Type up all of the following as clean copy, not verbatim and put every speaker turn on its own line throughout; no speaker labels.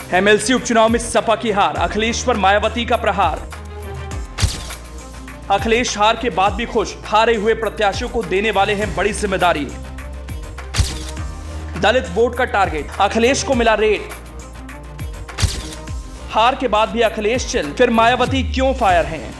MLC उपचुनाव में सपा की हार, अखिलेश पर मायावती का प्रहार। अखिलेश हार के बाद भी खुश, हारे हुए प्रत्याशियों को देने वाले हैं बड़ी जिम्मेदारी। दलित वोट का टारगेट, अखिलेश को मिला रेट। हार के बाद भी अखिलेश चिल, फिर मायावती क्यों फायर हैं?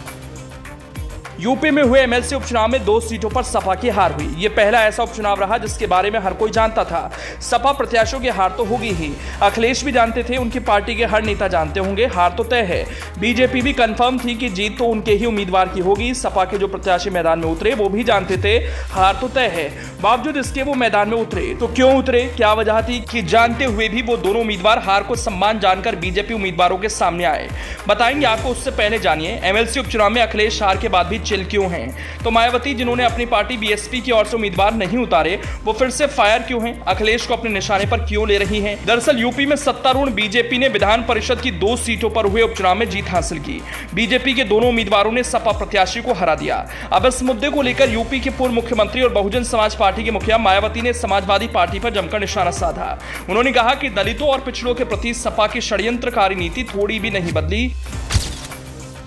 यूपी में हुए एमएलसी उपचुनाव में 2 सीटों पर सपा की हार हुई। यह पहला ऐसा उपचुनाव रहा जिसके बारे में हर कोई जानता था। सपा प्रत्याशियों की हार तो होगी ही, अखिलेश भी जानते थे, उनकी पार्टी के हर नेता जानते होंगे, हार तो तय है। बीजेपी भी कंफर्म थी कि जीत तो उनके ही उम्मीदवार की होगी। सपा के जो प्रत्याशी मैदान में उतरे वो भी जानते थे हार तो तय है, बावजूद इसके वो मैदान में उतरे। तो क्यों उतरे, क्या वजह थी कि जानते हुए भी वो दोनों उम्मीदवार हार को सम्मान जानकर बीजेपी उम्मीदवारों के सामने आए? बताएंगे आपको, उससे पहले जानिए एमएलसी उपचुनाव में अखिलेश हार के बाद भी चिल क्यों हैं। तो मायावती, जिन्होंने अपनी पार्टी बीएसपी की ओर से उम्मीदवार नहीं उतारे, वो फिर से फायर क्यों हैं? अखिलेश को अपने निशाने पर क्यों ले रही हैं? दरअसल यूपी में सत्तारूढ़ बीजेपी ने विधान परिषद की 2 सीटों पर हुए उपचुनाव में जीत हासिल की। बीजेपी के दोनों उम्मीदवारों ने सपा प्रत्याशी को हरा दिया। अब इस मुद्दे को लेकर यूपी के पूर्व मुख्यमंत्री और बहुजन समाज पार्टी के मुखिया मायावती ने समाजवादी पार्टी पर जमकर निशाना साधा। उन्होंने कहा कि दलितों और पिछड़ों के प्रति सपा की षड्यंत्रकारी नीति थोड़ी भी नहीं बदली।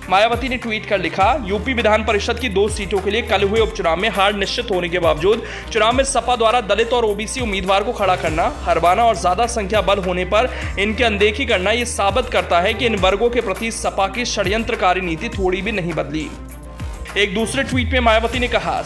मायावती ने ट्वीट कर लिखा, यूपी विधान परिषद की 2 सीटों के लिए कल हुए उपचुनाव में हार निश्चित होने के बावजूद चुनाव में सपा द्वारा दलित और ओबीसी उम्मीदवार को खड़ा करना, हरवाना और ज्यादा संख्या बल होने पर इनकी अनदेखी करना ये साबित करता है कि इन वर्गों के प्रति सपा की षड्यंत्रकारी नीति थोड़ी भी नहीं बदली। एक दूसरे ट्वीट में मायावती ने कहा,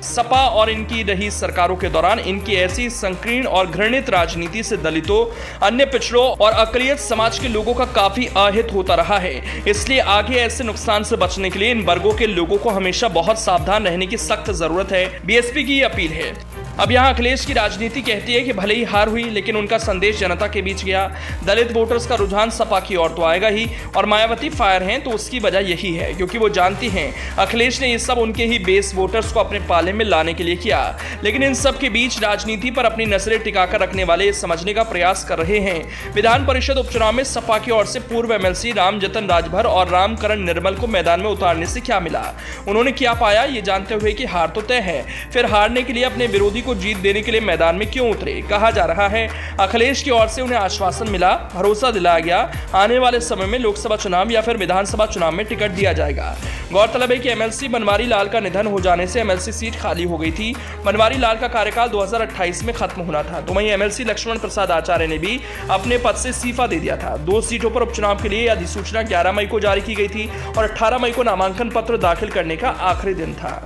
सपा और इनकी रही सरकारों के दौरान इनकी ऐसी संकीर्ण और घृणित राजनीति से दलितों, अन्य पिछड़ों और अकलियत समाज के लोगों का काफी अहित होता रहा है। इसलिए आगे ऐसे नुकसान से बचने के लिए इन वर्गों के लोगों को हमेशा बहुत सावधान रहने की सख्त जरूरत है। बीएसपी की अपील है। अब यहाँ अखिलेश की राजनीति कहती है कि भले ही हार हुई, लेकिन उनका संदेश जनता के बीच गया। दलित वोटर्स का रुझान सपा की ओर तो आएगा ही, और मायावती फायर हैं तो उसकी वजह यही है क्योंकि वो जानती हैं अखिलेश ने ये सब उनके ही बेस वोटर्स को अपने पाले में लाने के लिए किया। लेकिन इन सब के बीच राजनीति पर अपनी नजरें टिकाकर रखने वाले समझने का प्रयास कर रहे हैं। विधान परिषद उपचुनाव में सपा की ओर से पूर्व एमएलसी रामजतन राजभर और रामकरण निर्मल को मैदान में उतारने से क्या मिला? उन्होंने क्या पाया, ये जानते हुए कि हार तो तय है, फिर हारने के लिए अपने विरोधी को जीत देने के लिए मैदान में क्यों उतरे? कहा जा रहा है अखिलेश की ओर से उन्हें आश्वासन मिला, भरोसा दिलाया गया, आने वाले समय में लोकसभा चुनाव या फिर विधानसभा चुनाव में टिकट दिया जाएगा। गौरतलब है कि एमएलसी बनवारी लाल का निधन हो जाने से एमएलसी सीट खाली हो गई थी। बनवारी लाल का कार्यकाल 2028 में खत्म होना था। तो वहीं एमएलसी लक्ष्मण प्रसाद आचार्य ने भी अपने पद से इस्तीफा दे दिया था। 2 सीटों पर उपचुनाव के लिए अधिसूचना 11 मई को जारी की गई थी और 18 मई को नामांकन पत्र दाखिल करने का आखिरी दिन था।